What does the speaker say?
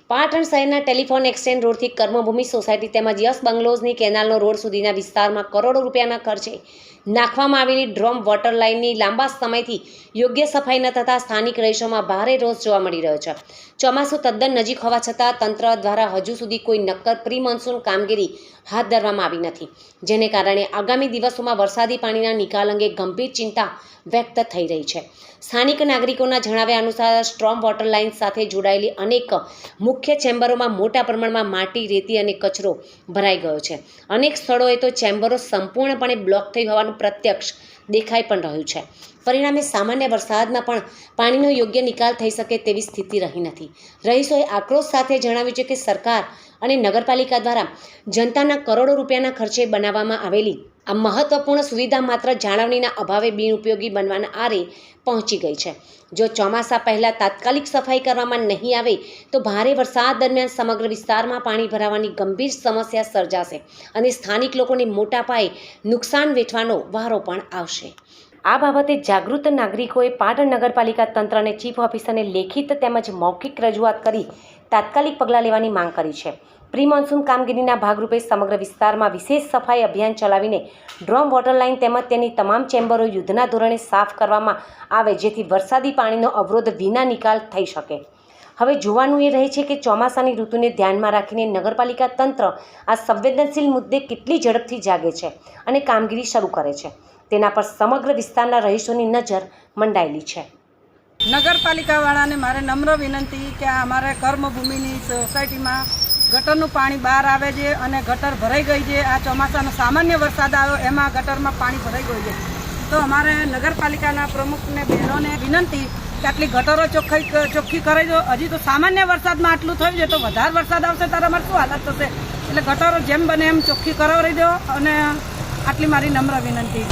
પાટણ શહેરના telephone exchange રોડથી કર્મભૂમિ society તેમજ yes બંગલોઝની કેનાલનો road સુધીના વિસ્તારમાં કરોડો રૂપિયાના ખર્ચે નાખવામાં આવેલી ડ્રમ વોટર લાઇનની લાંબા સમયથી યોગ્ય સફાઈ ન થતાં સ્થાનિક રહીશોમાં ભારે રોષ જોવા મળી રહ્યો છે. ચોમાસું તદ્દન નજીક હોવા છતાં તંત્ર દ્વારા હજુ સુધી કોઈ નક્કર પ્રી મોન્સૂન કામગીરી હાથ ધરવામાં આવી નથી, જેને કારણે આગામી દિવસોમાં વરસાદી પાણીના નિકાલ અંગે ગંભીર ચિંતા વ્યક્ત થઈ રહી છે. સ્થાનિક નાગરિકોના જણાવ્યા અનુસાર સ્ટ્રોમ વોટર લાઇન સાથે જોડાયેલી અનેક મુખ્ય ચેમ્બરોમાં મોટા પ્રમાણમાં માટી, રેતી અને કચરો ભરાઈ ગયો છે. અનેક સ્થળોએ તો ચેમ્બરો સંપૂર્ણપણે બ્લોક થઈ હોવાનું પ્રત્યક્ષ દેખાઈ પણ રહ્યું છે. પરિણામે સામાન્ય વરસાદમાં પણ પાણીનો યોગ્ય નિકાલ થઈ શકે તેવી સ્થિતિ રહી નથી. રહીશોએ આક્રોશ સાથે જણાવ્યું છે કે સરકાર અને નગરપાલિકા દ્વારા જનતાના કરોડો રૂપિયાના ખર્ચે બનાવવામાં આવેલી આ મહત્વપૂર્ણ સુવિધા માત્ર જાળવણીના અભાવે બિનઉપયોગી બનવાના આરે પહોંચી ગઈ છે. જો ચોમાસા પહેલાં તાત્કાલિક સફાઈ કરવામાં નહીં આવે તો ભારે વરસાદ દરમિયાન સમગ્ર વિસ્તારમાં પાણી ભરાવાની ગંભીર સમસ્યા સર્જાશે અને સ્થાનિક લોકોને મોટા પાયે નુકસાન વેઠવાનો વારો પણ આવશે. આ બાબતે જાગૃત નાગરિકોએ પાટણ નગરપાલિકા તંત્ર અને ચીફ ઓફિસરને લેખિત તેમજ મૌખિક રજૂઆત કરી તાત્કાલિક પગલાં લેવાની માંગ કરી છે. પ્રી મોન્સૂન કામગીરીના ભાગરૂપે સમગ્ર વિસ્તારમાં વિશેષ સફાઈ અભિયાન ચલાવીને ડ્રમ વોટર લાઇન તેમજ તેની તમામ ચેમ્બરો યુદ્ધના ધોરણે સાફ કરવામાં આવે, જેથી વરસાદી પાણીનો અવરોધ વિના નિકાલ થઈ શકે. હવે જોવાનું એ રહે છે કે ચોમાસાની ઋતુને ધ્યાનમાં રાખીને નગરપાલિકા તંત્ર આ સંવેદનશીલ મુદ્દે કેટલી ઝડપથી જાગે છે અને કામગીરી શરૂ કરે છે, તેના પર સમગ્ર વિસ્તારના રહીશોની નજર મંડાયેલી છે. નગરપાલિકાવાળાને મારે નમ્ર વિનંતી કે અમારે કર્મભૂમિની સોસાયટીમાં ગટરનું પાણી બહાર આવે છે અને ગટર ભરાઈ ગઈ છે. આ ચોમાસાનો સામાન્ય વરસાદ આવ્યો એમાં ગટરમાં પાણી ભરાઈ ગયું છે. તો અમારે નગરપાલિકાના પ્રમુખને બહેનોને વિનંતી કે આટલી ગટરો ચોખ્ખી કરાવી દો. હજી તો સામાન્ય વરસાદમાં આટલું થયું છે, તો વધારે વરસાદ આવશે ત્યારે અમારે શું હાલત થશે? એટલે ગટરો જેમ બને એમ ચોખ્ખી કરાવી દો અને આટલી મારી નમ્ર વિનંતી.